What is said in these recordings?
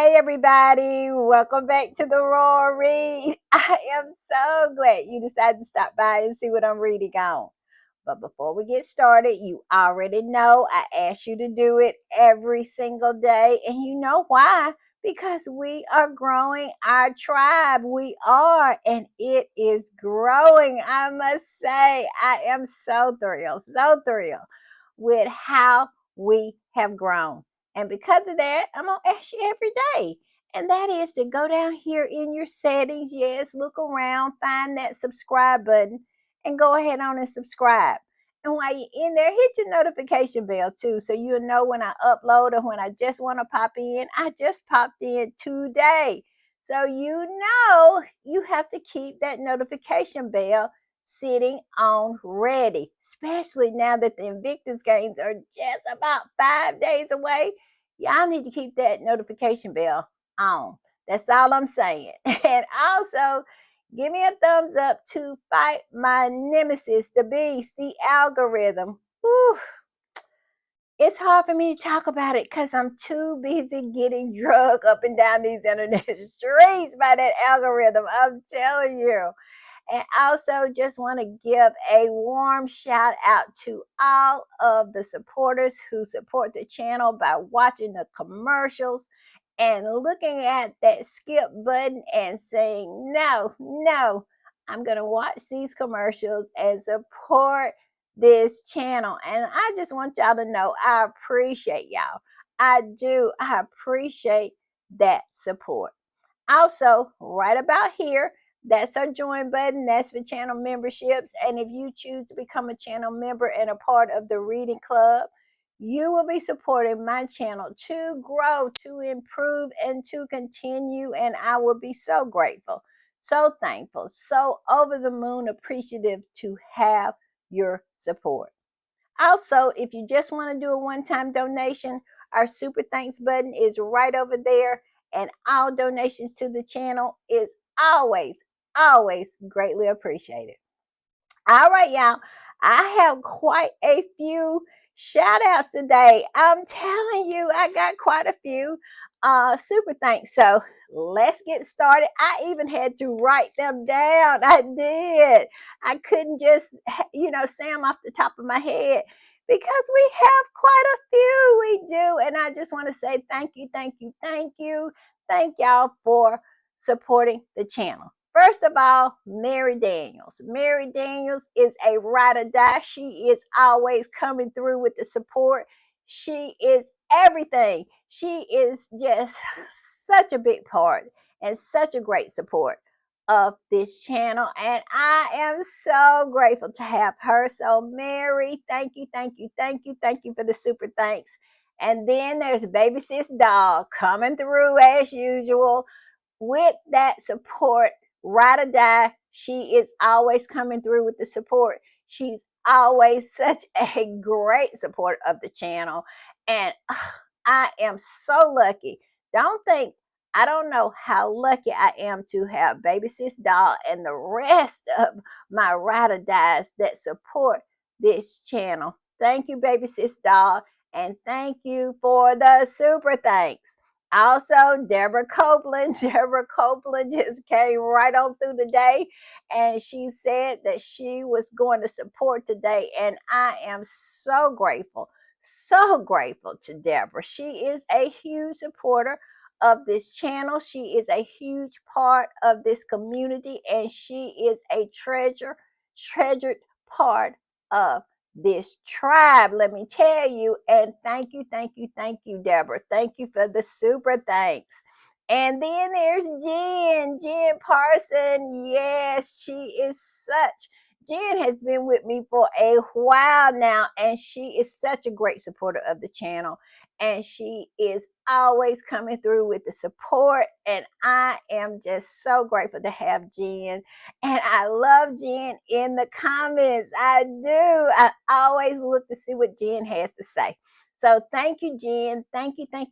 Hey everybody, welcome back to the Royal Read. I am so glad you decided to stop by and see what I'm reading on. But before we get started, you already know I ask you to do it every single day. And you know why? Because we are growing our tribe. We are, and it is growing. I must say, I am so thrilled with how we have grown. And because of that, I'm going to ask you every day. And that is to go down here in your settings. Yes, look around, find that subscribe button, and go ahead on and subscribe. And while you're in there, hit your notification bell too, so you'll know when I upload or when I just want to pop in. I just popped in today. So you know you have to keep that notification bell sitting on ready, especially now that the Invictus games are just about 5 days away. Y'all need to keep that notification bell on. That's all I'm saying. And also, give me a thumbs up to fight my nemesis, the beast, the algorithm. Whew, it's hard for me to talk about it because I'm too busy getting drugged up and down these internet streets by that algorithm. I'm telling you. And also, just want to give a warm shout out to all of the supporters who support the channel by watching the commercials and looking at that skip button and saying, no, no, I'm going to watch these commercials and support this channel. And I just want y'all to know I appreciate y'all. I do. I appreciate that support. Also, right about here, that's our join button. That's for channel memberships. And if you choose to become a channel member and a part of the reading club, you will be supporting my channel to grow, to improve, and to continue. And I will be so grateful, so thankful, so over the moon appreciative to have your support. Also, if you just want to do a one-time donation, our super thanks button is right over there, and all donations to the channel is always greatly appreciated. All right, y'all. I have quite a few shout outs today. I'm telling you, I got quite a few super thanks. So let's get started. I even had to write them down. I did. I couldn't just, say them off the top of my head because we have quite a few. We do. And I just want to say thank you, thank you, thank you. Thank y'all for supporting the channel. First of all, Mary Daniels. Mary Daniels is a ride or die. She is always coming through with the support. She is everything. She is just such a big part and such a great support of this channel. And I am so grateful to have her. So, Mary, thank you, thank you, thank you, thank you for the super thanks. And then there's Baby Sis Doll coming through as usual with that support, ride or die. She is always coming through with the support. She's always such a great support of the channel. And I am so lucky. Don't think, I don't know how lucky I am to have Baby Sis Doll and the rest of my ride or dies that support this channel. Thank you, Baby Sis Doll. And thank you for the super thanks. Also, Deborah Copeland. Deborah Copeland just came right on through the day and she said that she was going to support today. And I am so grateful to Deborah. She is a huge supporter of this channel. She is a huge part of this community and she is a treasured part of this tribe, let me tell you. And thank you, Deborah. Thank you for the super thanks. And then there's Jen Parson. Yes, she is such. Jen has been with me for a while now, and she is such a great supporter of the channel. And she is always coming through with the support. And I am just so grateful to have Jen. And I love Jen in the comments. I do. I always look to see what Jen has to say. So thank you, Jen. Thank you for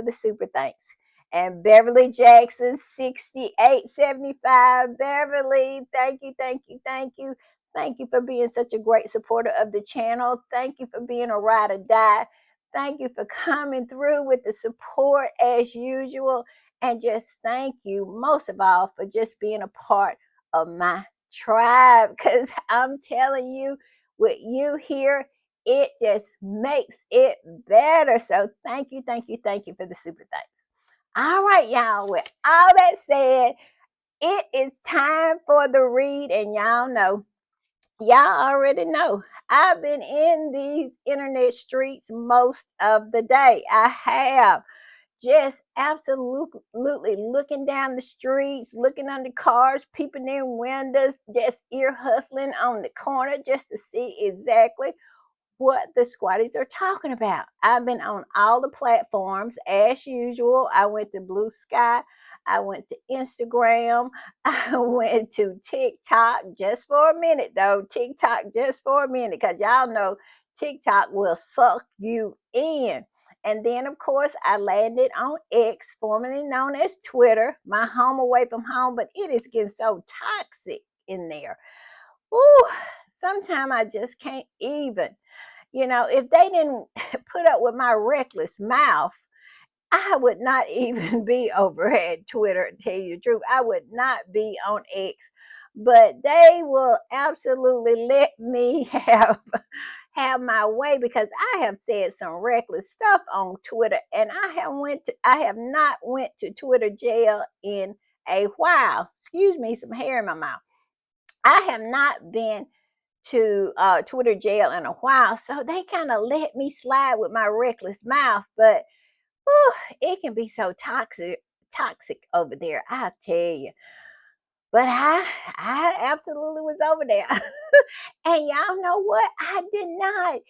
the super thanks. And Beverly Jackson, 6875. Beverly, thank you, thank you, thank you. Thank you for being such a great supporter of the channel. Thank you for being a ride or die. Thank you for coming through with the support as usual. And just thank you most of all for just being a part of my tribe. Because I'm telling you, with you here, it just makes it better. So thank you for the super thanks. All right, y'all. With all that said, it is time for the read, and y'all already know. I've been in these internet streets most of the day. I have just absolutely looking down the streets, looking under cars, peeping in windows, just ear hustling on the corner just to see exactly what the squatties are talking about. I've been on all the platforms as usual. I went to Blue Sky. I went to Instagram. I went to TikTok just for a minute, though. TikTok just for a minute, because y'all know TikTok will suck you in. And then, of course, I landed on X, formerly known as Twitter, my home away from home, but it is getting so toxic in there. Ooh, sometimes I just can't even. If they didn't put up with my reckless mouth, I would not even be over at Twitter, to tell you the truth. I would not be on X. But they will absolutely let me have my way, because I have said some reckless stuff on Twitter, and I have not went to Twitter jail in a while. Excuse me, some hair in my mouth. I have not been to Twitter jail in a while, so they kind of let me slide with my reckless mouth. But whew, it can be so toxic over there, I tell you. But I absolutely was over there. And y'all know what? I did not.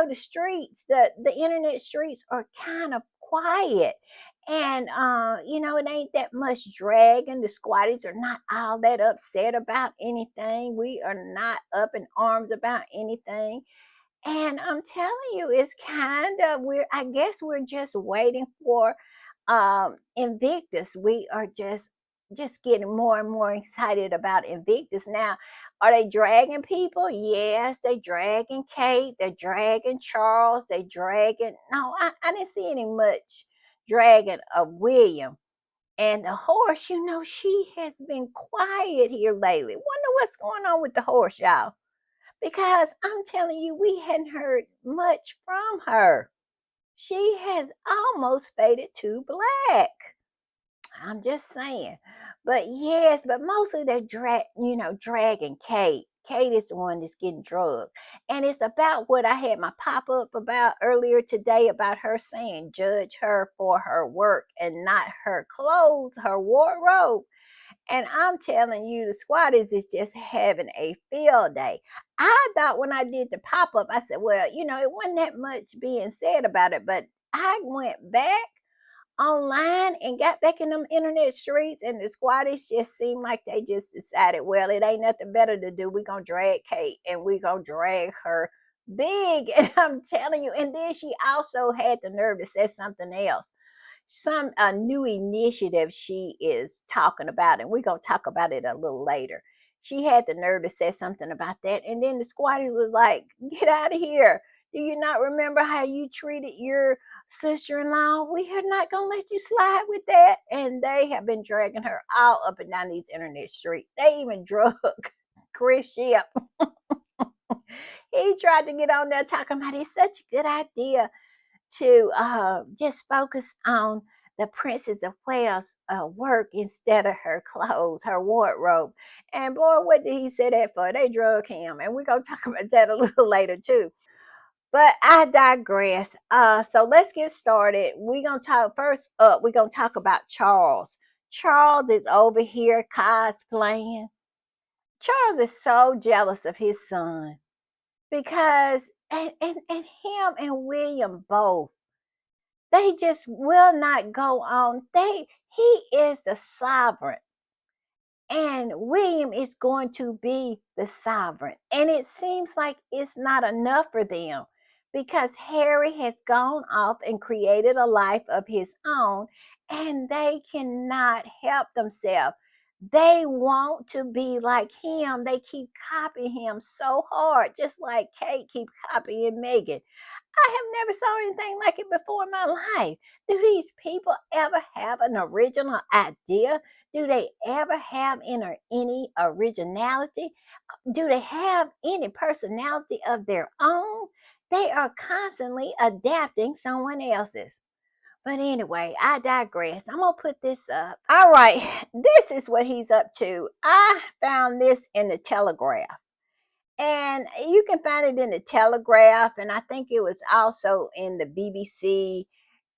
The streets, the internet streets are kind of quiet. And it ain't that much dragging. The squatties are not all that upset about anything. We are not up in arms about anything. And I'm telling you, it's kind of I guess we're just waiting for Invictus. We are just getting more and more excited about Invictus. Now, are they dragging people? Yes, they dragging Kate, they're dragging Charles, they dragging no, I didn't see any much dragging of William. And the horse, she has been quiet here lately. Wonder what's going on with the horse, y'all, because I'm telling you, we hadn't heard much from her. She has almost faded to black. I'm just saying. But yes, but mostly they're dragging Kate. Kate is the one that's getting drugged. And it's about what I had my pop up about earlier today, about her saying judge her for her work and not her clothes, her wardrobe. And I'm telling you, the squatters is just having a field day. I thought when I did the pop up, I said, well, it wasn't that much being said about it. But I went back online and got back in them internet streets, and the squatties just seemed like they just decided, well, it ain't nothing better to do. We're going to drag Kate, and we're going to drag her big. And I'm telling you, and then she also had the nerve to say something else, some new initiative she is talking about, and we're going to talk about it a little later. She had the nerve to say something about that, and then the squatty was like, get out of here. Do you not remember how you treated your sister-in-law? We are not going to let you slide with that. And they have been dragging her all up and down these internet streets. They even drug Chris Ship. He tried to get on there talking about it's such a good idea to just focus on the Princess of Wales' work instead of her clothes, her wardrobe. And boy, what did he say that for? They drug him. And we're going to talk about that a little later, too. But I digress. So let's get started. We're going to talk first up. We're going to talk about Charles. Charles is over here cosplaying. Charles is so jealous of his son because, and him and William both, they just will not go on. He is the sovereign, and William is going to be the sovereign. And it seems like it's not enough for them, because Harry has gone off and created a life of his own, and they cannot help themselves. They want to be like him. They keep copying him so hard, just like Kate keep copying Meghan. I have never saw anything like it before in my life. Do these people ever have an original idea? Do they ever have any originality? Do they have any personality of their own? They are constantly adapting someone else's. But anyway, I digress. I'm going to put this up. All right, this is what he's up to. I found this in the Telegraph. And you can find it in the Telegraph, and I think it was also in the BBC.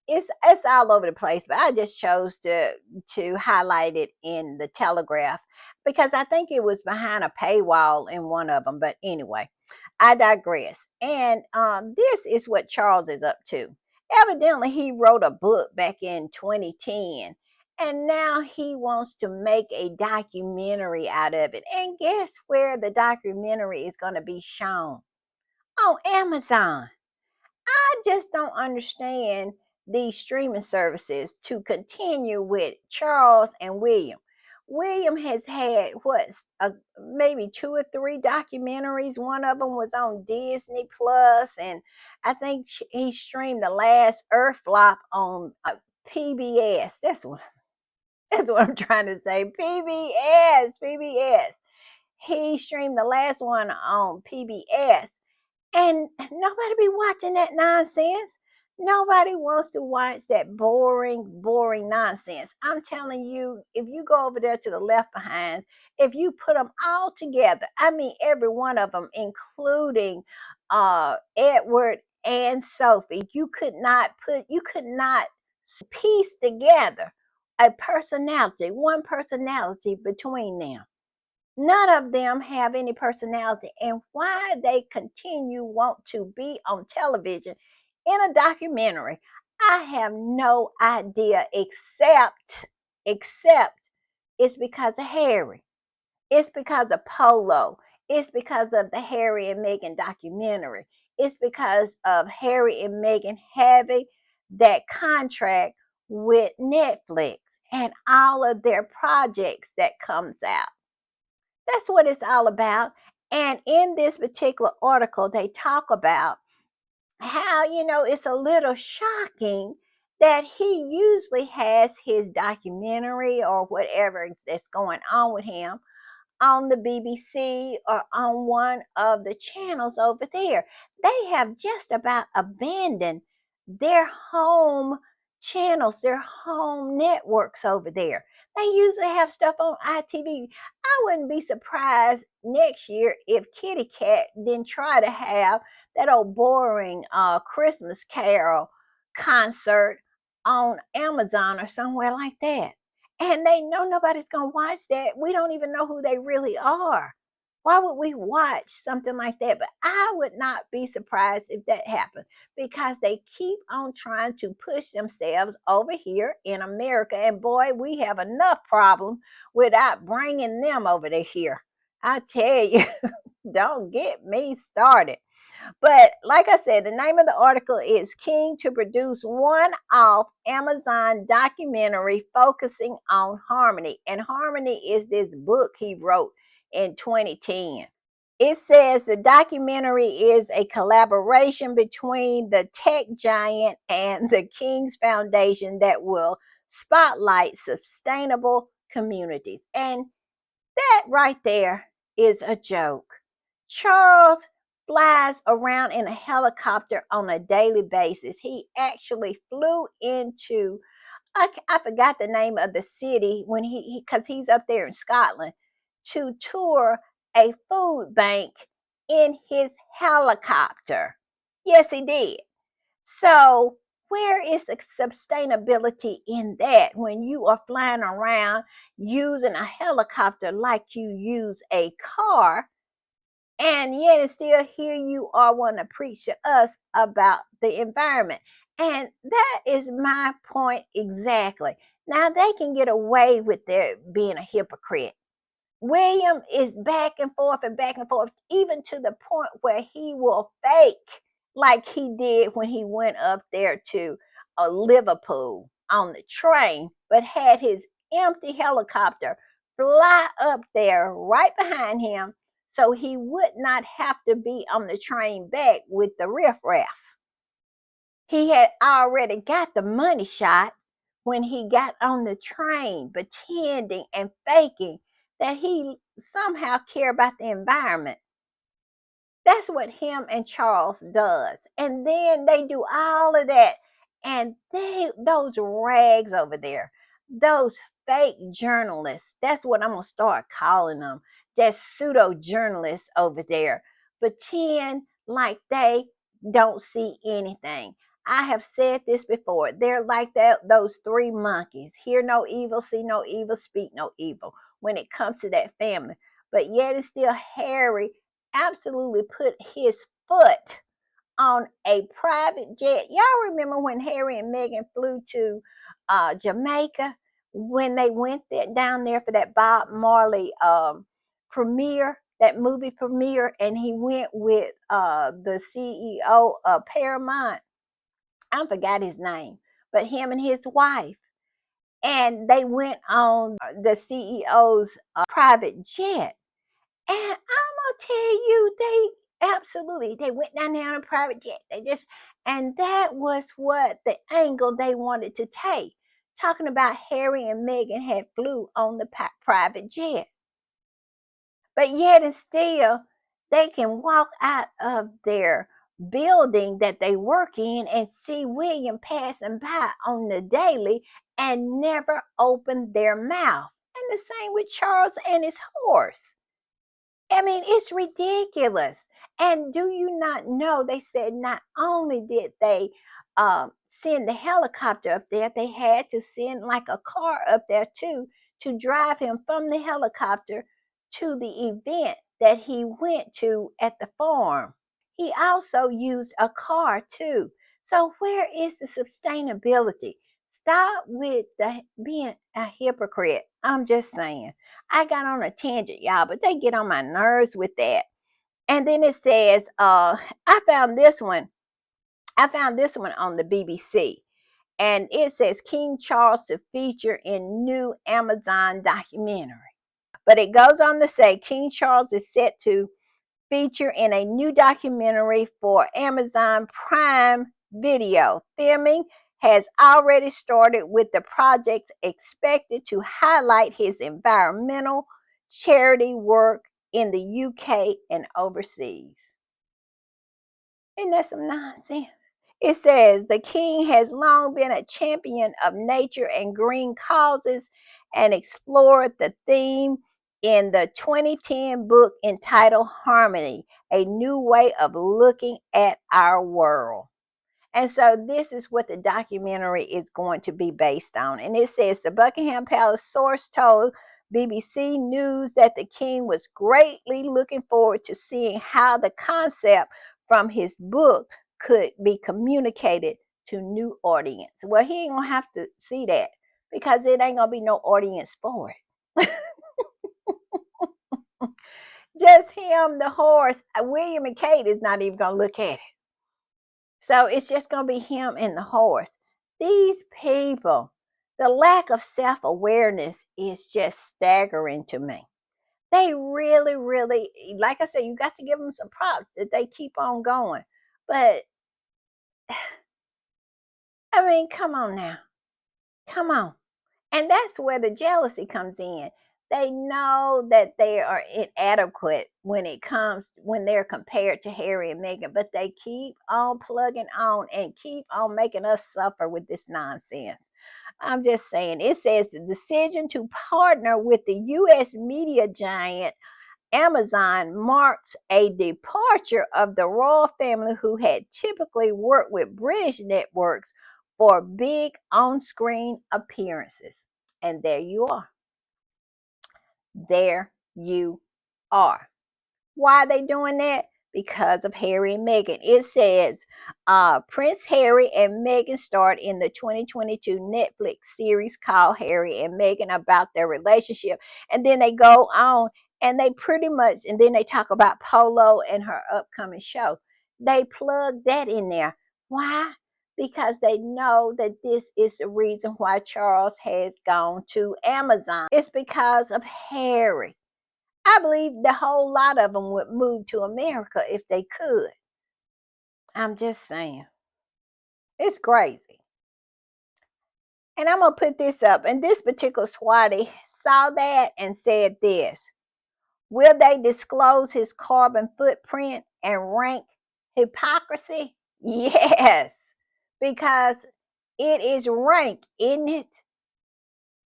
It's all over the place, but I just chose to highlight it in the Telegraph because I think it was behind a paywall in one of them. But anyway, I digress. And this is what Charles is up to. Evidently, he wrote a book back in 2010, and now he wants to make a documentary out of it. And guess where the documentary is going to be shown? On Amazon. I just don't understand these streaming services to continue with Charles and William. William has had maybe two or three documentaries. One of them was on Disney Plus, and I think he streamed the last Earth flop on PBS. That's what I'm trying to say. PBS. He streamed the last one on PBS, and nobody be watching that nonsense. Nobody wants to watch that boring nonsense. I'm telling you, if you go over there to the Left Behinds, if you put them all together, I mean every one of them, including Edward and Sophie, you could not piece together one personality between them. None of them have any personality, and why they continue want to be on television in a documentary, I have no idea, except it's because of Harry. It's because of Polo. It's because of the Harry and Meghan documentary. It's because of Harry and Meghan having that contract with Netflix and all of their projects that comes out. That's what it's all about. And in this particular article, they talk about how, it's a little shocking that he usually has his documentary or whatever that's going on with him on the BBC or on one of the channels over there. They have just about abandoned their home channels, their home networks over there. They usually have stuff on ITV. I wouldn't be surprised next year if Kitty Cat didn't try to have that old boring Christmas Carol concert on Amazon or somewhere like that. And they know nobody's going to watch that. We don't even know who they really are. Why would we watch something like that? But I would not be surprised if that happened because they keep on trying to push themselves over here in America. And boy, we have enough problem without bringing them over to here. I tell you, don't get me started. But like I said, the name of the article is King to Produce One Off Amazon Documentary Focusing on Harmony. And Harmony is this book he wrote in 2010. It says the documentary is a collaboration between the tech giant and the King's Foundation that will spotlight sustainable communities. And that right there is a joke. Charles flies around in a helicopter on a daily basis. He actually flew into, I forgot the name of the city when because he's up there in Scotland, to tour a food bank in his helicopter. Yes, he did. So, where is the sustainability in that when you are flying around using a helicopter like you use a car? And yet, and still, here you are wanting to preach to us about the environment. And that is my point exactly. Now, they can get away with their being a hypocrite. William is back and forth, even to the point where he will fake like he did when he went up there to Liverpool on the train, but had his empty helicopter fly up there right behind him so he would not have to be on the train back with the riffraff. He had already got the money shot when he got on the train, pretending and faking that he somehow cared about the environment. That's what him and Charles does. And then they do all of that. And those rags over there, those fake journalists, that's what I'm going to start calling them. That pseudo journalists over there pretend like they don't see anything. I have said this before. They're like those three monkeys. Hear no evil, see no evil, speak no evil when it comes to that family. But yet it's still Harry absolutely put his foot on a private jet. Y'all remember when Harry and Meghan flew to Jamaica when they went down there for that Bob Marley premiere, that movie premiere, and he went with the CEO of Paramount. I forgot his name, but him and his wife. And they went on the CEO's private jet. And I'm gonna tell you, they went down there on a private jet. And that was what the angle they wanted to take. Talking about Harry and Meghan had flew on the private jet. But yet and still, they can walk out of their building that they work in and see William passing by on the daily and never open their mouth. And the same with Charles and his horse. I mean, it's ridiculous. And do you not know? They said not only did they send the helicopter up there, they had to send like a car up there too to drive him from the helicopter to the event that he went to at the farm. He also used a car too. So where is the sustainability? Stop with the being a hypocrite. I'm just saying. I got on a tangent, y'all, but they get on my nerves with that. And then it says, I found this one. I found this one on the BBC. And it says King Charles to feature in new Amazon documentary. But it goes on to say King Charles is set to feature in a new documentary for Amazon Prime Video. Filming has already started with the project expected to highlight his environmental charity work in the UK and overseas. Isn't that some nonsense? It says the king has long been a champion of nature and green causes and explored the theme in the 2010 book entitled Harmony, A New Way of Looking at Our World. And so this is what the documentary is going to be based on. And it says the Buckingham Palace source told BBC News that the king was greatly looking forward to seeing how the concept from his book could be communicated to new audience. Well, he ain't gonna have to see that because it ain't gonna be no audience for it. Just him, the horse. William and Kate is not even gonna look at it. So it's just going to be him and the horse. These people, the lack of self awareness is just staggering to me. They really, really, like I said, you got to give them some props that they keep on going. But I mean, come on now. Come on. And that's where the jealousy comes in. They know that they are inadequate when they're compared to Harry and Meghan, but they keep on plugging on and keep on making us suffer with this nonsense. I'm just saying, it says the decision to partner with the US media giant Amazon marks a departure of the royal family who had typically worked with British networks for big on screen appearances. And there you are. There you are. Why are they doing that? Because of Harry and Meghan. It says Prince Harry and Meghan starred in the 2022 Netflix series called Harry and Meghan about their relationship. And then they go on and they pretty much, and then they talk about Polo and her upcoming show. They plug that in there. Why? Because they know that this is the reason why Charles has gone to Amazon. It's because of Harry. I believe the whole lot of them would move to America if they could. I'm just saying. It's crazy. And I'm going to put this up. And this particular squatty saw that and said this: will they disclose his carbon footprint and rank hypocrisy? Yes, because it is rank, isn't it?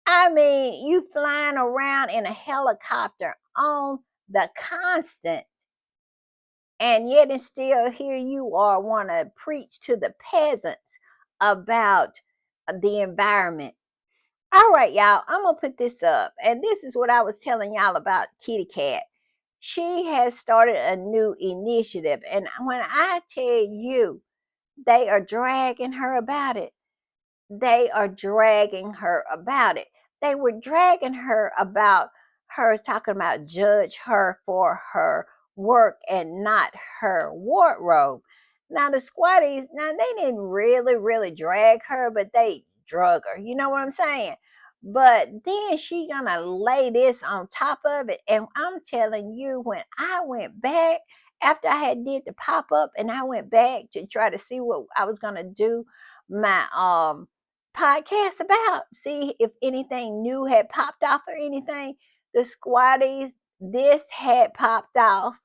I mean, you flying around in a helicopter on the constant, and yet and still here you are want to preach to the peasants about the environment. All right, y'all, I'm gonna put this up, and this is what I was telling y'all about Kitty Cat. She has started a new initiative, and when I tell you they are dragging her about it, they are dragging her about it. They were dragging her about her talking about judge her for her work and not her wardrobe. Now the squatties, now they didn't really drag her, but they drug her. You know what I'm saying? But then she gonna lay this on top of it. And I'm telling you, when I went back after I had did the pop-up and I went back to try to see what I was gonna do my podcast about, see if anything new had popped off or anything. The squatties, this had popped off,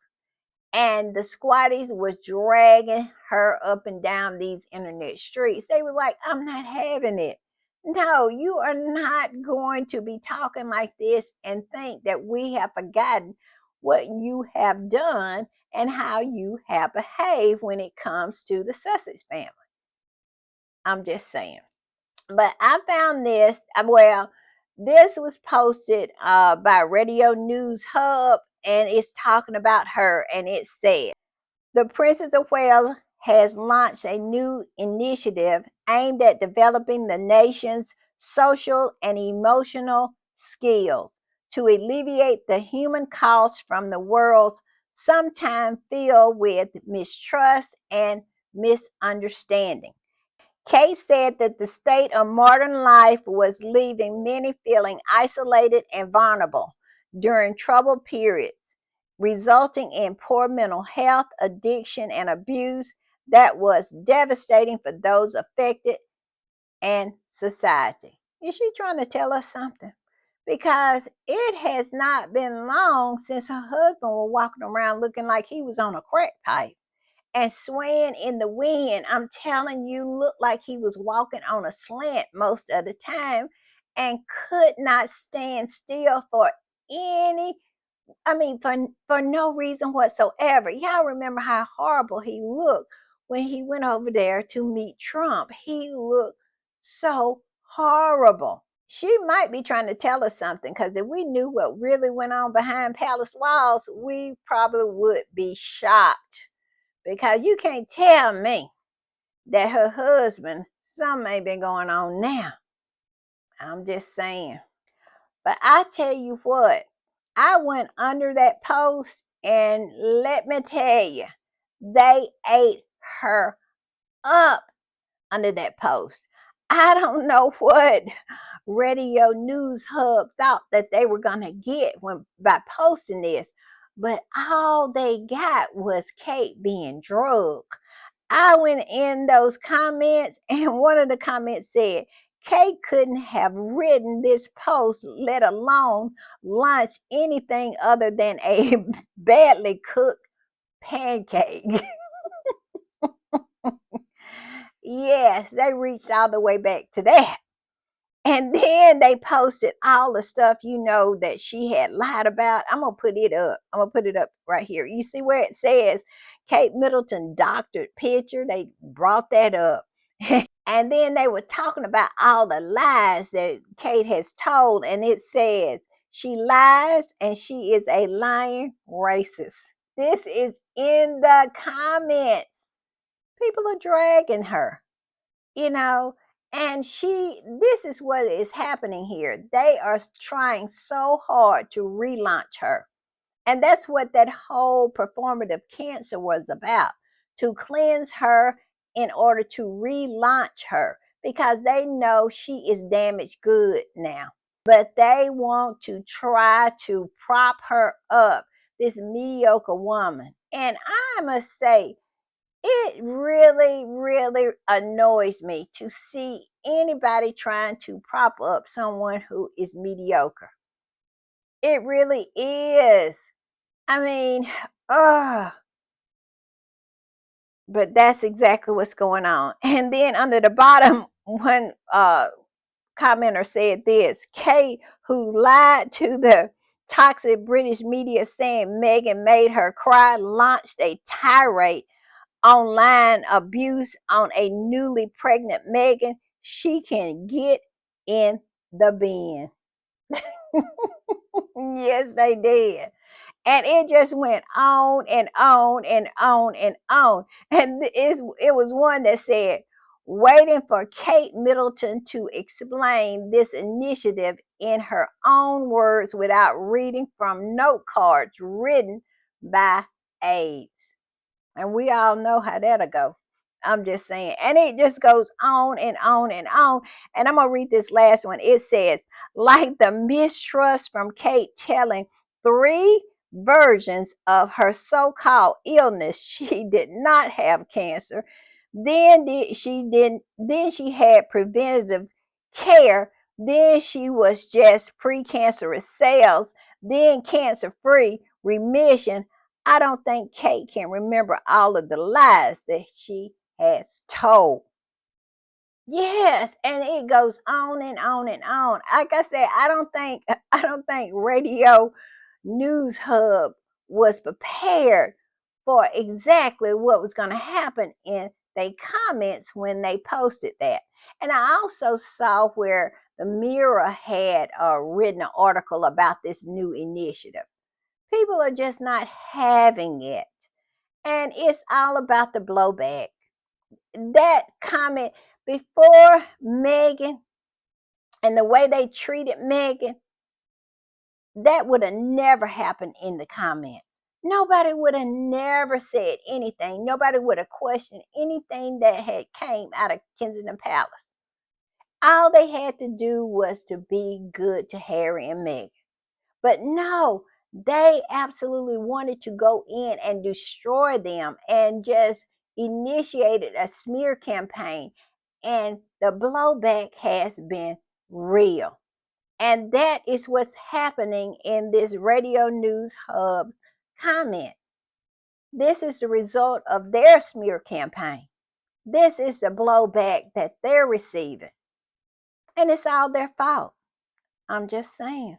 and the squatties was dragging her up and down these internet streets. They were like, I'm not having it. No, you are not going to be talking like this and think that we have forgotten what you have done and how you have behaved when it comes to the Sussex family. I'm just saying. But I found this. Well, this was posted by Radio News Hub, and it's talking about her. And it said the Princess of Wales has launched a new initiative aimed at developing the nation's social and emotional skills to alleviate the human cost from the world's sometimes filled with mistrust and misunderstanding. Kay said that the state of modern life was leaving many feeling isolated and vulnerable during troubled periods, resulting in poor mental health, addiction, and abuse that was devastating for those affected and society. Is she trying to tell us something? Because it has not been long since her husband was walking around looking like he was on a crack pipe and swaying in the wind. I'm telling you, looked like he was walking on a slant most of the time and could not stand still for any, for no reason whatsoever. Y'all remember how horrible he looked when he went over there to meet Trump. He looked so horrible. She might be trying to tell us something, because if we knew what really went on behind palace walls, we probably would be shocked, because you can't tell me that her husband, something ain't been going on now. I'm just saying. But I tell you what, I went under that post, and let me tell you, they ate her up under that post. I don't know what Radio News Hub thought that they were going to get when by posting this, but all they got was Kate being drugged. I went in those comments, and one of the comments said, Kate couldn't have written this post, let alone launch anything other than a badly cooked pancake. Yes, they reached all the way back to that. And then they posted all the stuff, that she had lied about. I'm going to put it up. I'm going to put it up right here. You see where it says Kate Middleton doctored picture? They brought that up. And then they were talking about all the lies that Kate has told. And it says she lies and she is a lying racist. This is in the comments. People are dragging her, you know and this is what is happening here. They are trying so hard to relaunch her, and that's what that whole performative cancer was about, to cleanse her in order to relaunch her, because they know she is damaged good now, but they want to try to prop her up, this mediocre woman. And I must say, It really, really annoys me to see anybody trying to prop up someone who is mediocre. It really is. I mean, ugh. But that's exactly what's going on. And then under the bottom, one commenter said this: Kate, who lied to the toxic British media saying Meghan made her cry, launched a tirade online abuse on a newly pregnant Meghan. She can get in the bin. Yes, they did. And it just went on and on and on and on. And it was one that said, waiting for Kate Middleton to explain this initiative in her own words without reading from note cards written by aides. And we all know how that'll go. I'm just saying. And it just goes on and on and on. And I'm going to read this last one. It says, like the mistrust from Kate telling three versions of her so-called illness. She did not have cancer. Then she had preventative care. Then she was just precancerous cells. Then cancer-free remission. I don't think Kate can remember all of the lies that she has told. Yes, and it goes on and on and on. Like I said, I don't think Radio News Hub was prepared for exactly what was going to happen in their comments when they posted that. And I also saw where the Mirror had written an article about this new initiative. People are just not having it. And it's all about the blowback. That comment before Meghan and the way they treated Meghan, that would have never happened in the comments. Nobody would have never said anything. Nobody would have questioned anything that had came out of Kensington Palace. All they had to do was to be good to Harry and Meghan. But no, they absolutely wanted to go in and destroy them and just initiated a smear campaign. And the blowback has been real. And that is what's happening in this Radio News Hub comment. This is the result of their smear campaign. This is the blowback that they're receiving. And it's all their fault. I'm just saying.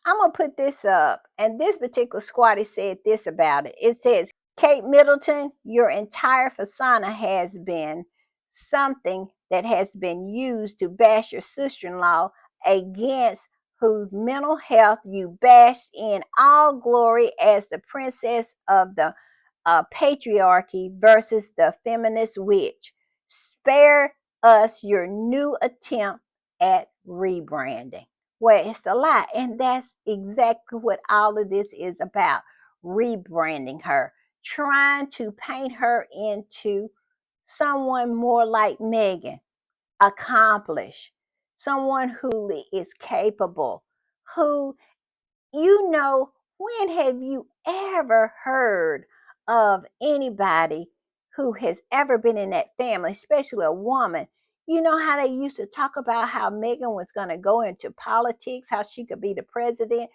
I'm going to put this up. And this particular squatty said this about it. It says, Kate Middleton, your entire persona has been something that has been used to bash your sister-in-law, against whose mental health you bashed in all glory as the princess of the patriarchy versus the feminist witch. Spare us your new attempt at rebranding. Well, it's a lie. And that's exactly what all of this is about: rebranding her, trying to paint her into someone more like Meghan, accomplished, someone who is capable, who, when have you ever heard of anybody who has ever been in that family, especially a woman? You know how they used to talk about how Meghan was going to go into politics, how she could be the president?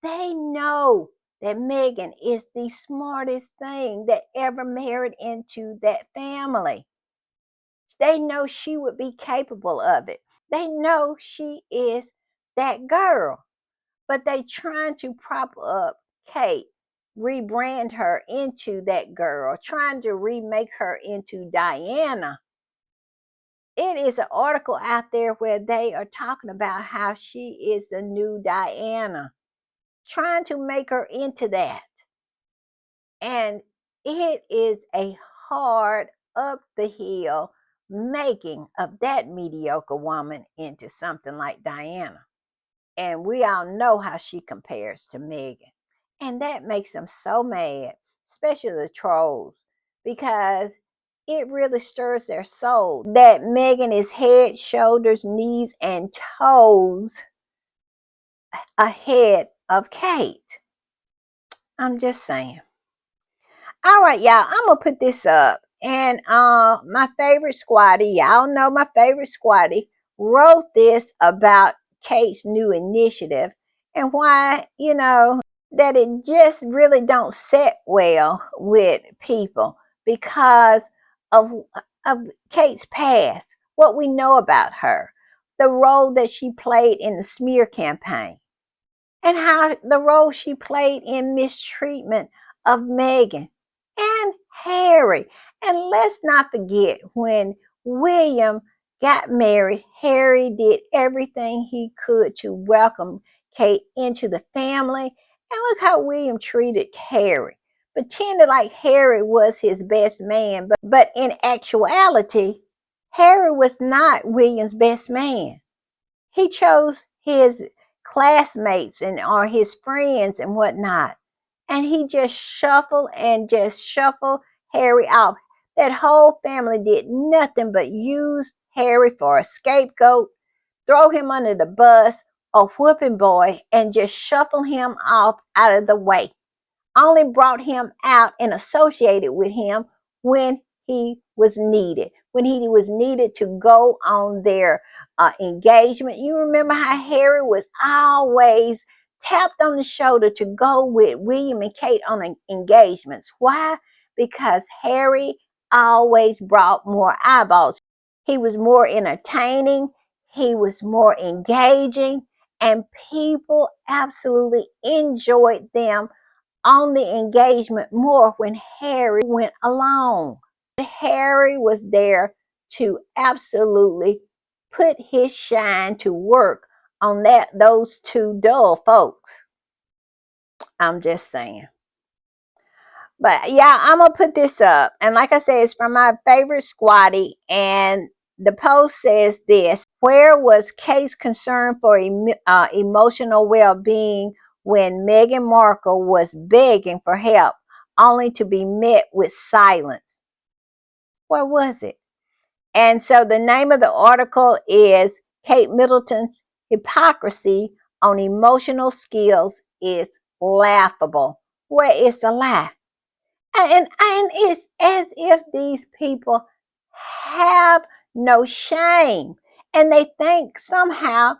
They know that Meghan is the smartest thing that ever married into that family. They know she would be capable of it. They know she is that girl. But they trying to prop up Kate, rebrand her into that girl, trying to remake her into Diana. It is an article out there where they are talking about how she is the new Diana, trying to make her into that. And it is a hard up the hill making of that mediocre woman into something like Diana. And we all know how she compares to Meghan. And that makes them so mad, especially the trolls, because it really stirs their soul that Meghan is head, shoulders, knees, and toes ahead of Kate. I'm just saying. All right, y'all. I'm gonna put this up, and my favorite squatty, y'all know my favorite squatty, wrote this about Kate's new initiative and why that it just really don't set well with people because of of Kate's past, what we know about her, the role that she played in the smear campaign and how the role she played in mistreatment of Meghan and Harry. And let's not forget when William got married, Harry did everything he could to welcome Kate into the family. And look how William treated Harry. Pretended like Harry was his best man, but in actuality, Harry was not William's best man. He chose his classmates and or his friends and whatnot. And he just shuffled Harry off. That whole family did nothing but use Harry for a scapegoat, throw him under the bus, a whooping boy, and just shuffle him off out of the way, only brought him out and associated with him when he was needed, to go on their engagement. You remember how Harry was always tapped on the shoulder to go with William and Kate on engagements. Why? Because Harry always brought more eyeballs. He was more entertaining, he was more engaging, and people absolutely enjoyed them on the engagement more when Harry went alone. Harry was there to absolutely put his shine to work on those two dull folks. I'm just saying. But yeah, I'm gonna put this up. And like I said, it's from my favorite squatty. And the post says this: where was Kate's concern for emotional well-being when Meghan Markle was begging for help, only to be met with silence? Where was it? And so the name of the article is Kate Middleton's Hypocrisy on Emotional Skills is Laughable. Where is the lie? And it's as if these people have no shame and they think somehow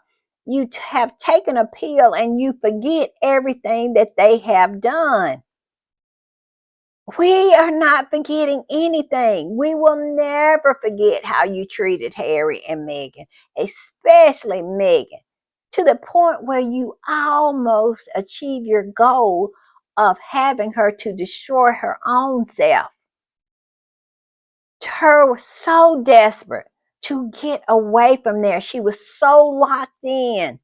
you have taken a pill and you forget everything that they have done. We are not forgetting anything. We will never forget how you treated Harry and Meghan, especially Meghan, to the point where you almost achieve your goal of having her to destroy her own self. Her was so desperate to get away from there. She was so locked in.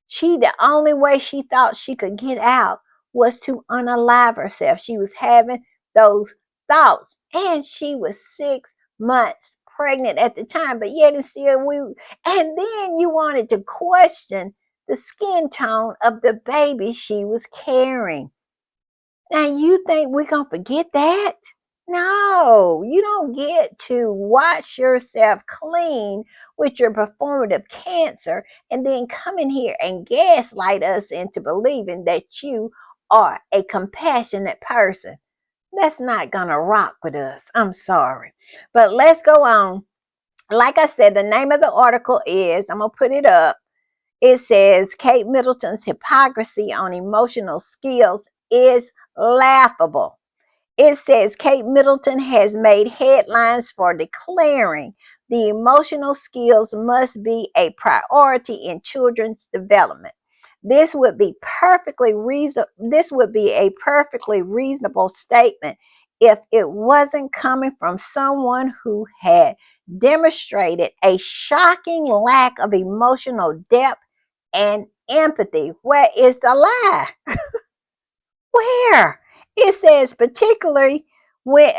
The only way she thought she could get out was to unalive herself. She was having those thoughts, and she was 6 months pregnant at the time, but yet and still and then you wanted to question the skin tone of the baby she was carrying. Now you think we're gonna forget that? No, you don't get to wash yourself clean with your performative cancer and then come in here and gaslight us into believing that you are a compassionate person. That's not gonna rock with us. I'm sorry. But let's go on. Like I said, the name of the article is, I'm gonna put it up. It says Kate Middleton's hypocrisy on emotional skills is laughable. It says Kate Middleton has made headlines for declaring the emotional skills must be a priority in children's development. This would be a perfectly reasonable statement if it wasn't coming from someone who had demonstrated a shocking lack of emotional depth and empathy. Where is the lie? Where? It says particularly when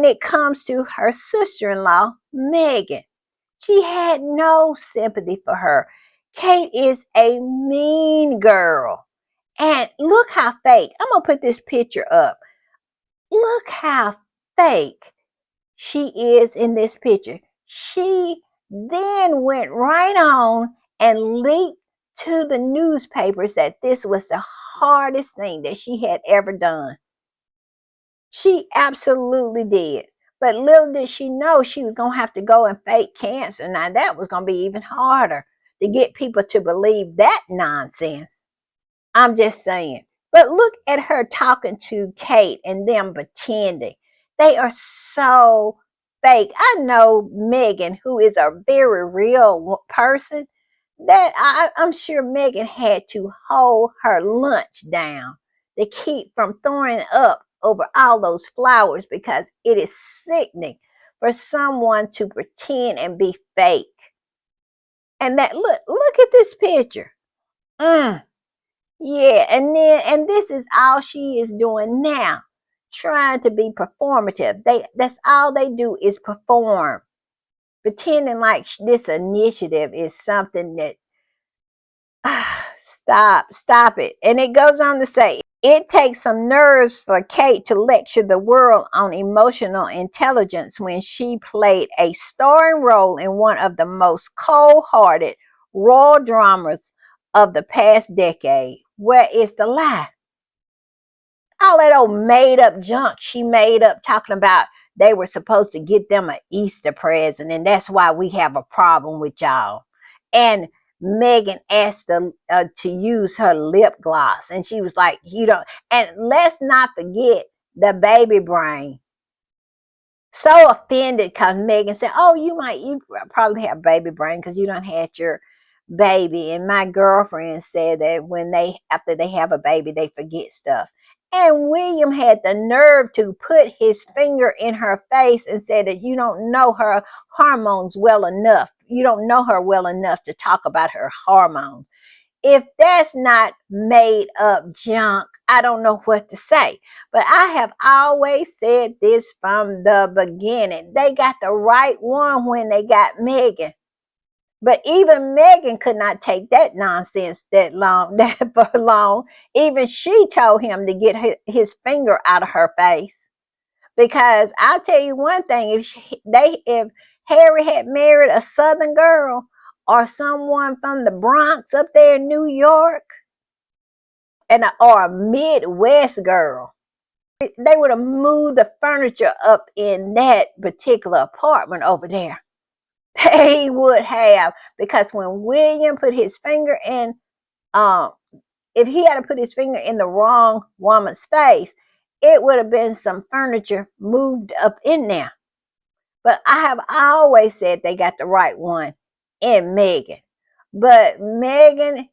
it comes to her sister-in-law, Meghan. She had no sympathy for her. Kate is a mean girl. And look how fake. I'm going to put this picture up. Look how fake she is in this picture. She then went right on and leaked to the newspapers that this was the hardest thing that she had ever done. She absolutely did. But little did she know she was going to have to go and fake cancer. Now, that was going to be even harder to get people to believe that nonsense. I'm just saying. But look at her talking to Kate and them pretending. They are so fake. I know Meghan, who is a very real person, that I'm sure Meghan had to hold her lunch down to keep from throwing up over all those flowers, because it is sickening for someone to pretend and be fake. And that, look at this picture. Mm. Yeah, and this is all she is doing now, trying to be performative. That's all they do is perform, pretending like this initiative is something that stop it. And it goes on to say, it takes some nerves for Kate to lecture the world on emotional intelligence when she played a starring role in one of the most cold-hearted royal dramas of the past decade. Where is the lie? All that old made up junk she made up, talking about they were supposed to get them an Easter present, and that's why we have a problem with y'all. And Meghan asked her to use her lip gloss, and she was like, "You don't." And let's not forget the baby brain. So offended because Meghan said, "Oh, you probably have baby brain because you don't had your baby." And my girlfriend said that after they have a baby, they forget stuff. And William had the nerve to put his finger in her face and said that you don't know her hormones well enough. You don't know her well enough to talk about her hormones. If that's not made up junk, I don't know what to say. But I have always said this from the beginning. They got the right one when they got Meghan. But even Meghan could not take that nonsense that long, that for long. Even she told him to get his finger out of her face. Because I'll tell you one thing: if Harry had married a Southern girl or someone from the Bronx up there in New York, or a Midwest girl, they would have moved the furniture up in that particular apartment over there. They would have, because when William put his finger in, um, if he had to put his finger in the wrong woman's face, it would have been some furniture moved up in there. But I have always said they got the right one in Meghan. But even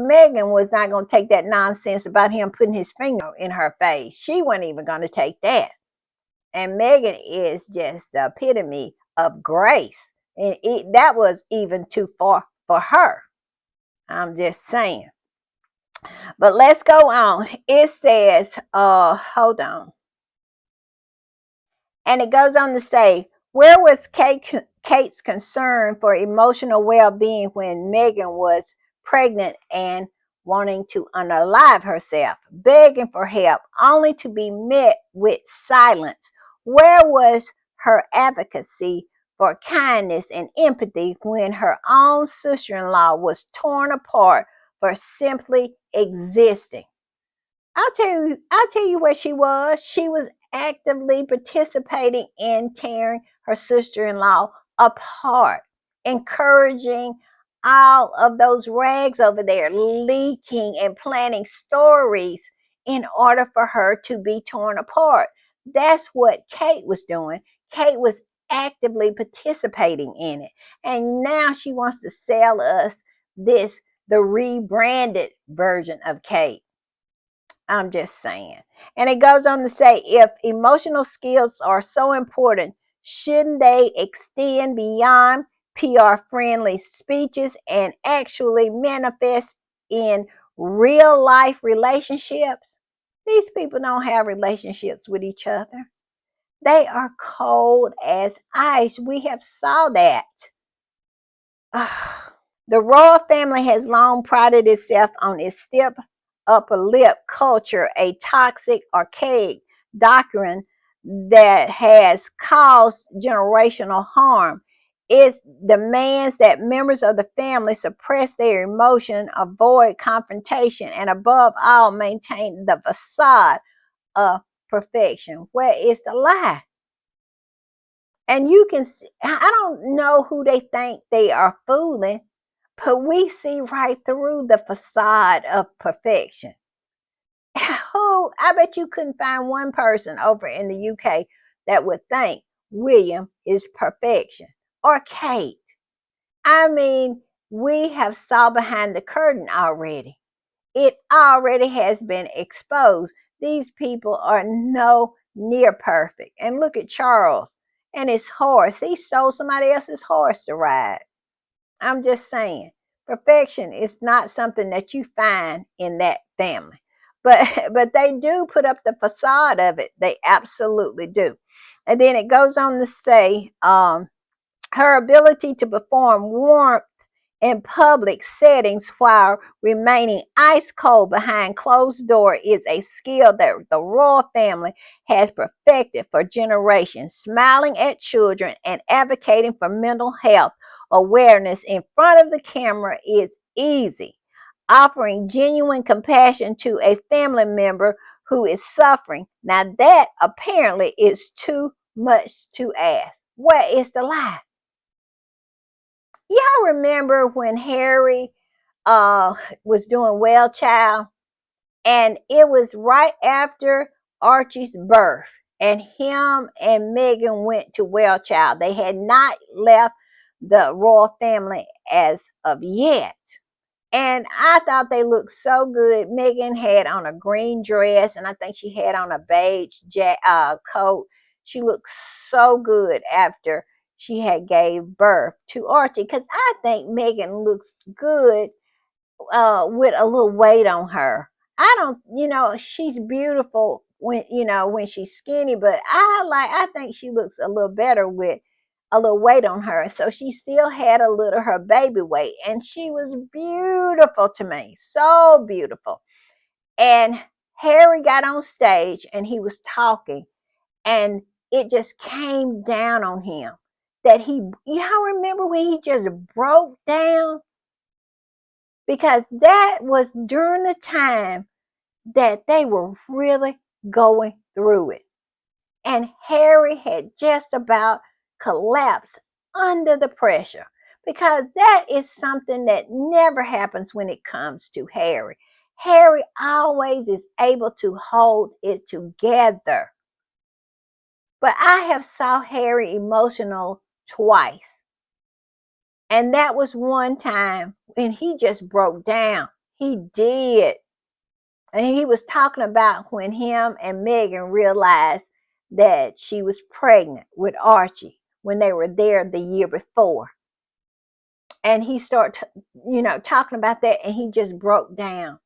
Meghan was not going to take that nonsense about him putting his finger in her face. She wasn't even going to take that. And Meghan is just the epitome of grace. And that was even too far for her. I'm just saying. But let's go on. It says, hold on. And it goes on to say, where was Kate's concern for emotional well-being when Meghan was pregnant and wanting to unalive herself, begging for help, only to be met with silence? Where was her advocacy for kindness and empathy when her own sister-in-law was torn apart for simply existing? I'll tell you where she was. She was actively participating in tearing her sister-in-law apart, encouraging all of those rags over there leaking and planning stories in order for her to be torn apart. That's what Kate was doing. Kate was actively participating in it. And now she wants to sell us the rebranded version of Kate. I'm just saying. And it goes on to say, if emotional skills are so important, shouldn't they extend beyond PR friendly speeches and actually manifest in real life relationships? These people don't have relationships with each other. They are cold as ice. We have saw that. The royal family has long prided itself on its stiff upper lip culture, a toxic, archaic doctrine that has caused generational harm. It demands that members of the family suppress their emotion, avoid confrontation, and above all, maintain the facade of perfection. Where is the lie? And you can see, I don't know who they think they are fooling, but we see right through the facade of perfection. Who, I bet you couldn't find one person over in the UK that would think William is perfection or Kate. I mean, we have saw behind the curtain already. It already has been exposed. These people are no near perfect. And look at Charles and his horse. He stole somebody else's horse to ride. I'm just saying, perfection is not something that you find in that family. But but they do put up the facade of it. They absolutely do. And then it goes on to say, her ability to perform warmth in public settings while remaining ice cold behind closed door is a skill that the royal family has perfected for generations. Smiling at children and advocating for mental health awareness in front of the camera is easy. Offering genuine compassion to a family member who is suffering, now that apparently is too much to ask. Where is the lie? Y'all remember when Harry uh was doing Well Child, and it was right after Archie's birth, and him and Meghan went to Well Child. They had not left the royal family as of yet. And I thought they looked so good. Meghan had on a green dress, and I think she had on a beige coat. She looked so good after she had gave birth to Archie, because I think Meghan looks good with a little weight on her. I don't, she's beautiful when she's skinny, but I think she looks a little better with a little weight on her. So she still had a little her baby weight, and she was beautiful to me, so beautiful. And Harry got on stage and he was talking, and it just came down on him that y'all remember when he just broke down, because that was during the time that they were really going through it. And Harry had just about collapsed under the pressure, because that is something that never happens when it comes to Harry. Harry always is able to hold it together. But I have saw Harry emotional twice. And that was one time when he just broke down. He did. And he was talking about when him and Meghan realized that she was pregnant with Archie when they were there the year before. And he started, talking about that, and he just broke down.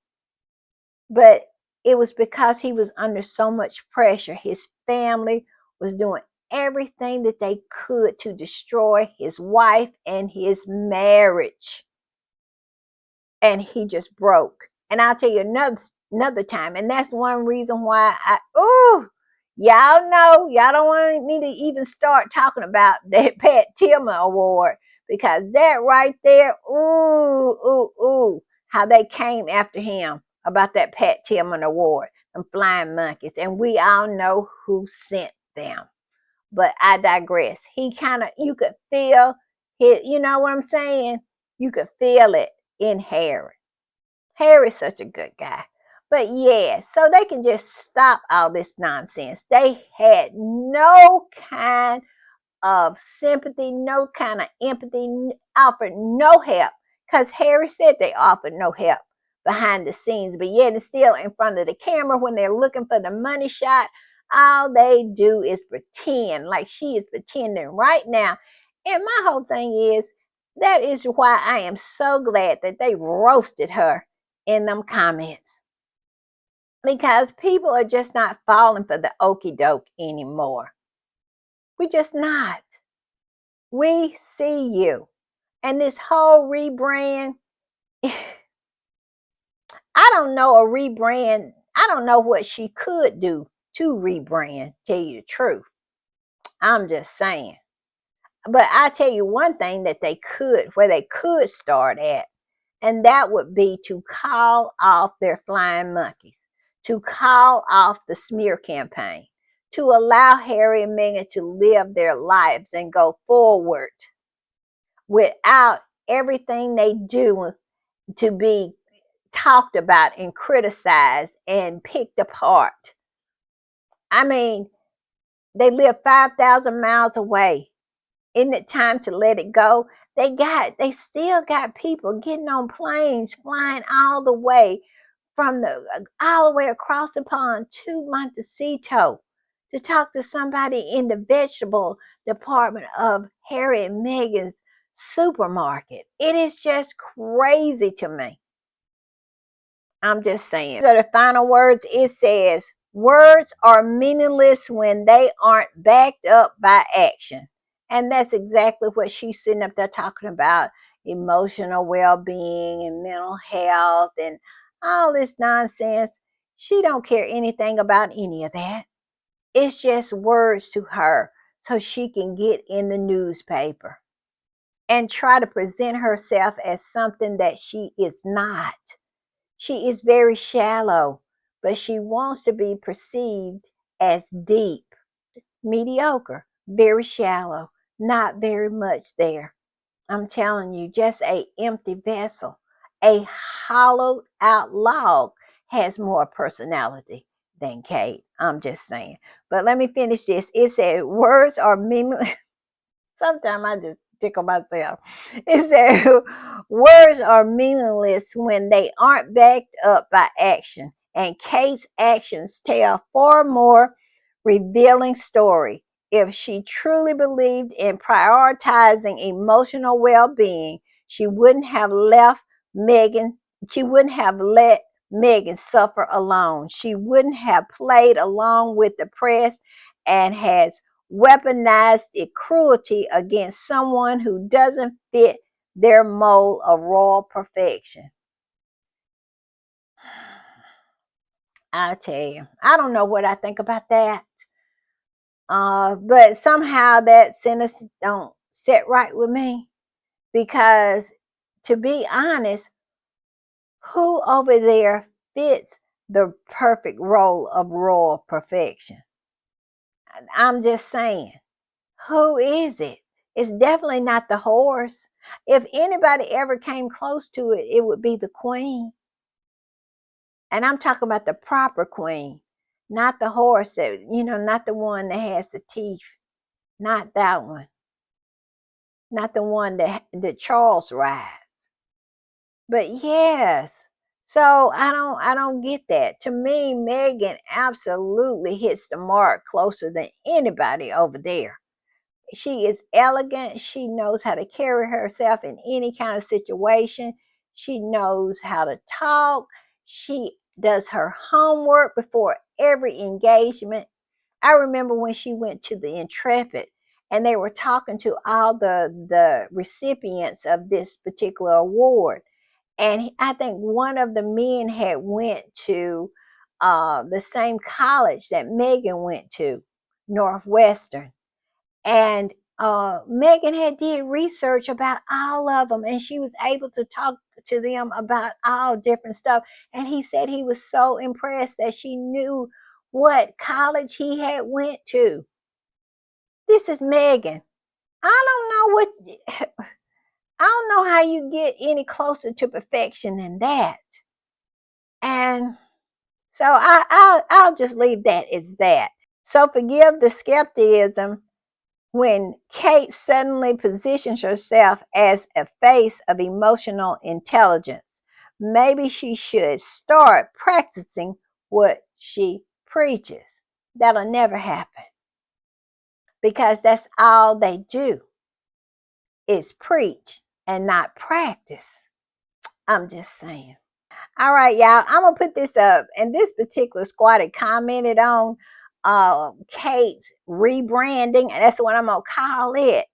But it was because he was under so much pressure. His family was doing everything that they could to destroy his wife and his marriage. And he just broke. And I'll tell you another time, and that's one reason why y'all know, y'all don't want me to even start talking about that Pat Tillman award, because that right there, how they came after him about that Pat Tillman award, them flying monkeys, and we all know who sent them. But I digress. He kind of, you could feel his, you know what I'm saying? You could feel it in Harry. Harry's such a good guy. But yeah, so they can just stop all this nonsense. They had no kind of sympathy, no kind of empathy, offered no help. Because Harry said they offered no help behind the scenes, but yet and still in front of the camera when they're looking for the money shot, all they do is pretend, like she is pretending right now. And my whole thing is, that is why I am so glad that they roasted her in them comments, because people are just not falling for the okey doke anymore. We just not. We see you. And this whole rebrand, I don't know a rebrand. I don't know what she could do to rebrand, tell you the truth. I'm just saying. But I tell you one thing that where they could start at, and that would be to call off their flying monkeys. to call off the smear campaign, to allow Harry and Meghan to live their lives and go forward without everything they do to be talked about and criticized and picked apart. I mean, they live 5,000 miles away. Isn't it time to let it go? They still got people getting on planes, flying all the way all the way across the pond to Montecito to talk to somebody in the vegetable department of Harry and Meghan's supermarket. It is just crazy to me. I'm just saying. So the final words, it says, words are meaningless when they aren't backed up by action. And that's exactly what she's sitting up there talking about, emotional well-being and mental health and all this nonsense. She don't care anything about any of that. It's just words to her so she can get in the newspaper and try to present herself as something that she is not. She is very shallow, but she wants to be perceived as deep. Mediocre, very shallow, not very much there. I'm telling you, just a empty vessel. A hollowed out log has more personality than Kate. I'm just saying. But let me finish this. It said words are meaningless. Sometimes I just tickle myself. It said words are meaningless when they aren't backed up by action. And Kate's actions tell far more revealing story. If she truly believed in prioritizing emotional well-being, she wouldn't have left Meghan, she wouldn't have let Meghan suffer alone. She wouldn't have played along with the press and has weaponized its cruelty against someone who doesn't fit their mold of royal perfection. I tell you, I don't know what I think about that. But somehow that sentence don't sit right with me because, to be honest, who over there fits the perfect role of royal perfection? I'm just saying, who is it? It's definitely not the horse. If anybody ever came close to it, it would be the queen. And I'm talking about the proper queen, not the horse that, not the one that has the teeth, not that one. Not the one that Charles rides. But yes. So I don't get that. To me, Meghan absolutely hits the mark closer than anybody over there. She is elegant. She knows how to carry herself in any kind of situation. She knows how to talk. She does her homework before every engagement. I remember when she went to the Intrepid and they were talking to all the recipients of this particular award. And I think one of the men had went to the same college that Meghan went to, Northwestern. And Meghan had did research about all of them, and she was able to talk to them about all different stuff. And he said he was so impressed that she knew what college he had went to. This is Meghan. I don't know what I don't know how you get any closer to perfection than that. And so I'll just leave that as that. So forgive the skepticism when Kate suddenly positions herself as a face of emotional intelligence. Maybe she should start practicing what she preaches. That'll never happen because that's all they do is preach and not practice. I'm just saying. All right, y'all. I'm gonna put this up, and this particular squad had commented on Kate's rebranding, and that's what I'm gonna call it.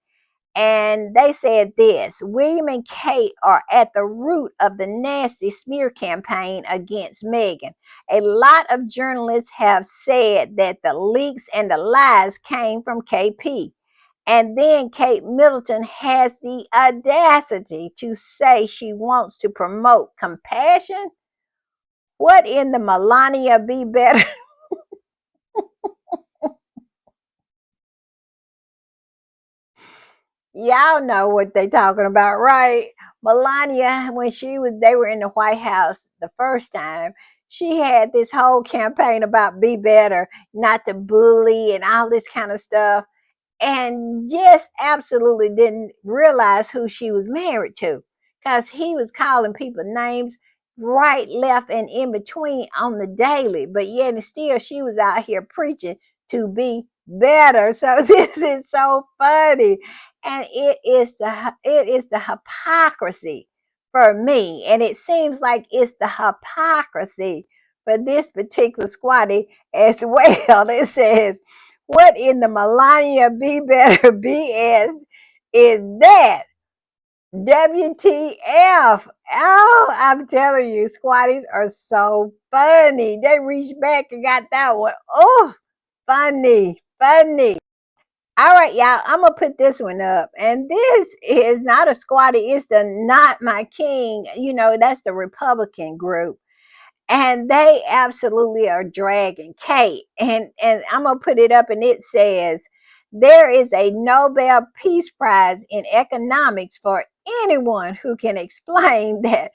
And they said this: William and Kate are at the root of the nasty smear campaign against Meghan. A lot of journalists have said that the leaks and the lies came from KP. And then Kate Middleton has the audacity to say she wants to promote compassion. What in the Melania be better? Y'all know what they talking about, right? Melania, when they were in the White House the first time, she had this whole campaign about be better, not to bully and all this kind of stuff, and just absolutely didn't realize who she was married to, because he was calling people names right, left, and in between on the daily. But yet and still, she was out here preaching to be better. So this is so funny, and it is the hypocrisy for me, and it seems like it's the hypocrisy for this particular squatty as well. It says, what in the Melania be better BS is that? WTF. Oh, I'm telling you, squatties are so funny. They reached back and got that one. Oh, funny, funny. All right, y'all, I'm going to put this one up. And this is not a squatty, it's the Not My King. That's the Republican group, and they absolutely are dragging Kate. And I'm gonna put it up, and it says there is a Nobel Peace Prize in economics for anyone who can explain that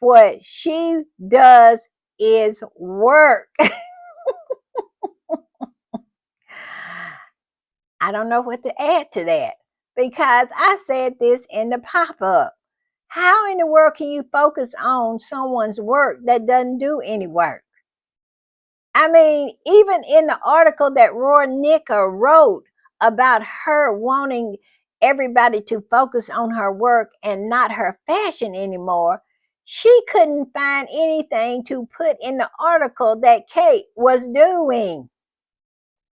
what she does is work. I don't know what to add to that, because I said this in the pop-up. How in the world can you focus on someone's work that doesn't do any work? I mean, even in the article that Roy Nicker wrote about her wanting everybody to focus on her work and not her fashion anymore, she couldn't find anything to put in the article that Kate was doing.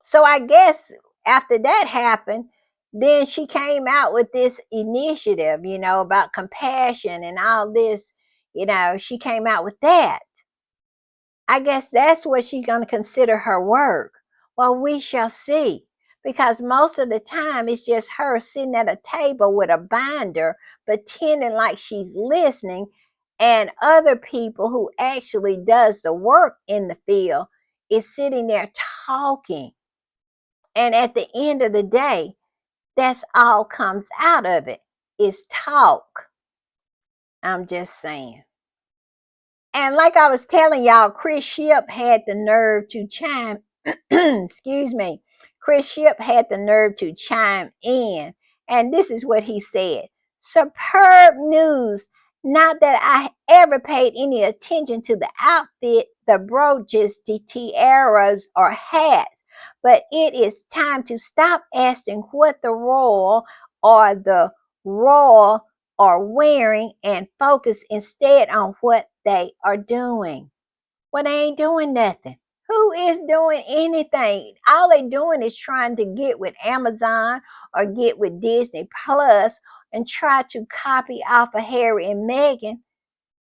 So I guess after that happened, then she came out with this initiative, about compassion and all this. She came out with that. I guess that's what she's going to consider her work. Well, we shall see. Because most of the time it's just her sitting at a table with a binder, pretending like she's listening, and other people who actually does the work in the field is sitting there talking. And at the end of the day, that's all comes out of it is talk. I'm just saying. And like I was telling y'all, Chris Ship had the nerve to chime, excuse me, Chris Ship had the nerve to chime in. And this is what he said. Superb news. Not that I ever paid any attention to the outfit, the brooches, the tiaras, or hats, but it is time to stop asking what the royal are wearing and focus instead on what they are doing. Well, they ain't doing nothing. Who is doing anything? All they doing is trying to get with Amazon or get with Disney Plus and try to copy off of Harry and Meghan,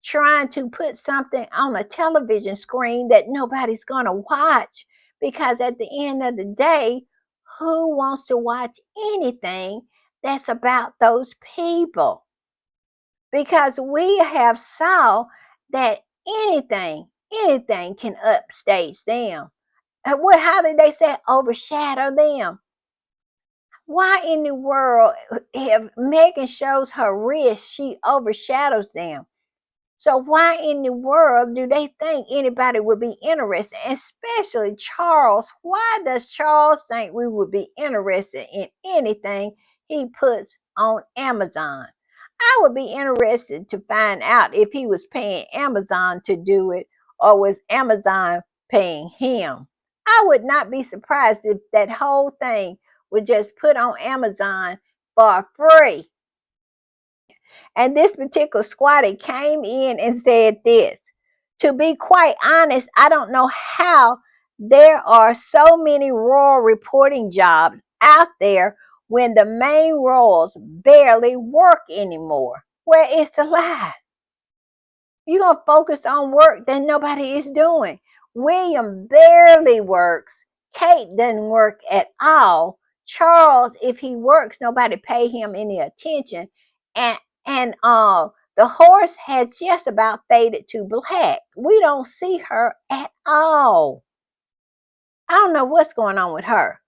trying to put something on a television screen that nobody's going to watch, because at the end of the day, who wants to watch anything that's about those people? Because we have saw that anything can upstage them. And how did they say overshadow them? Why in the world, if Megan shows her wrist, she overshadows them? So why in the world do they think anybody would be interested? Especially Charles. Why does Charles think we would be interested in anything he puts on Amazon? I would be interested to find out if he was paying Amazon to do it, or was Amazon paying him. I would not be surprised if that whole thing was just put on Amazon for free. And this particular squatter came in and said this. To be quite honest, I don't know how there are so many royal reporting jobs out there when the main royals barely work anymore. Where is the lie? You're going to focus on work that nobody is doing. William barely works. Kate doesn't work at all. Charles, if he works, nobody pay him any attention. And The horse has just about faded to black. We don't see her at all. I don't know what's going on with her.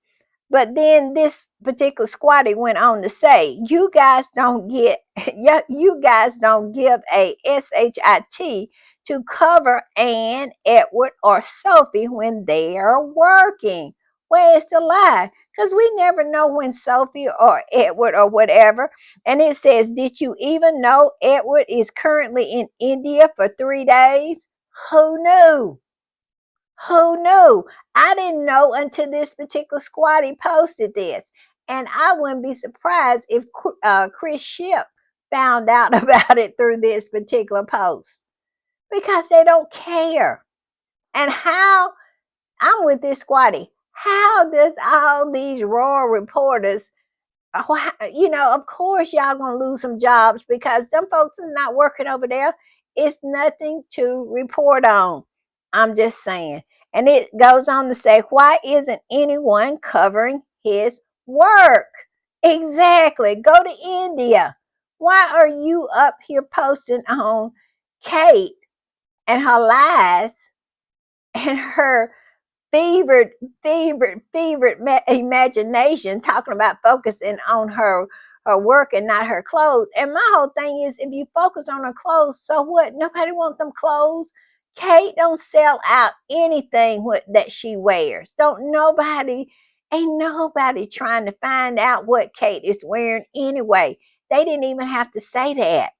But then this particular squatty went on to say, "You guys don't get, you guys don't give a shit to cover Anne, Edward, or Sophie when they are working." Where's the lie? Because we never know when Sophie or Edward or whatever. And it says, "Did you even know Edward is currently in India for 3 days?" Who knew? Who knew? I didn't know until this particular squatty posted this. And I wouldn't be surprised if Chris Ship found out about it through this particular post because they don't care. And how, I'm with this squatty, how does all these raw reporters, of course y'all gonna lose some jobs because them folks is not working over there. It's nothing to report on. I'm just saying. And it goes on to say, why isn't anyone covering his work? Exactly. Go to India. Why are you up here posting on Kate and her lies and her fevered, imagination, talking about focusing on her work and not her clothes? And my whole thing is, if you focus on her clothes, so what? Nobody wants them clothes. Kate don't sell out anything that she wears. Ain't nobody trying to find out what Kate is wearing anyway. They didn't even have to say that.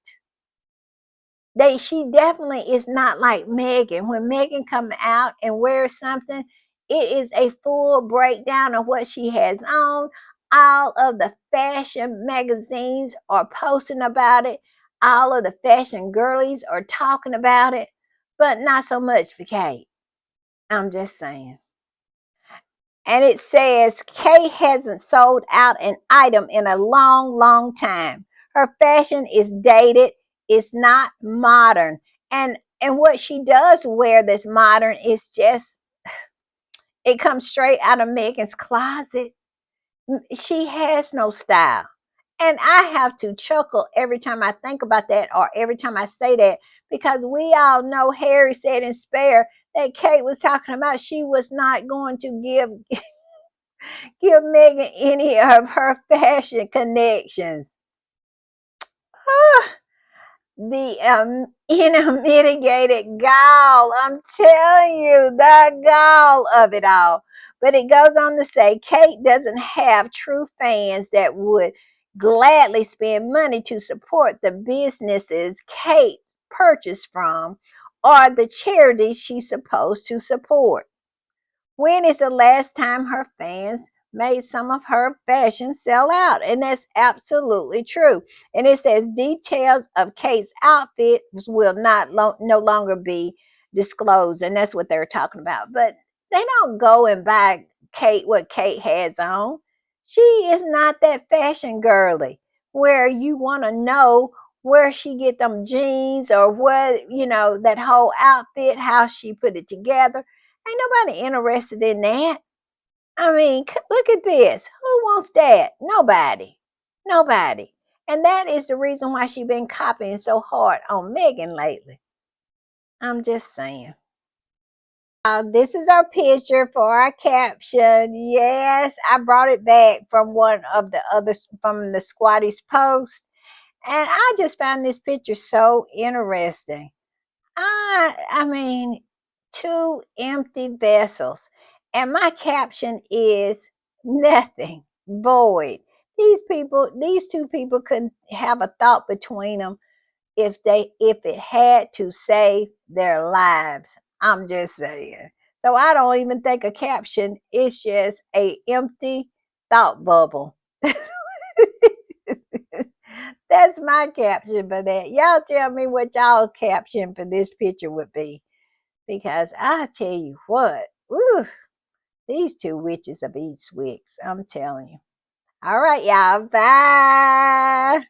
She definitely is not like Meghan. When Meghan come out and wears something, it is a full breakdown of what she has on. All of the fashion magazines are posting about it. All of the fashion girlies are talking about it, but not so much for Kate. I'm just saying. And it says Kate hasn't sold out an item in a long, long time. Her fashion is dated. It's not modern. And what she does wear that's modern is just, it comes straight out of Meghan's closet. She has no style. And I have to chuckle every time I think about that or every time I say that, because we all know Harry said in Spare that Kate was talking about she was not going to give Meghan any of her fashion connections. The unmitigated gall. I'm telling you, the gall of it all. But it goes on to say Kate doesn't have true fans that would gladly spend money to support the businesses Kate purchased from or the charities she's supposed to support. When is the last time her fans made some of her fashion sell out? And that's absolutely true. And it says details of Kate's outfits will no longer be disclosed. And that's what they're talking about. But they don't go and buy Kate what Kate has on. She is not that fashion girly where you want to know where she get them jeans or what, that whole outfit, how she put it together. Ain't nobody interested in that. I mean, look at this. Who wants that? Nobody. Nobody. And that is the reason why she's been copying so hard on Meghan lately. I'm just saying. This is our picture for our caption. Yes, I brought it back from one of the others from the Squatty's post. And I just found this picture so interesting. I mean, two empty vessels. And my caption is nothing, void. These two people couldn't have a thought between them if it had to save their lives. I'm just saying. So I don't even think a caption. It's just a empty thought bubble. That's my caption for that. Y'all tell me what y'all caption for this picture would be. Because I tell you what, ooh, these two witches of Eastwicks, I'm telling you. All right, y'all. Bye.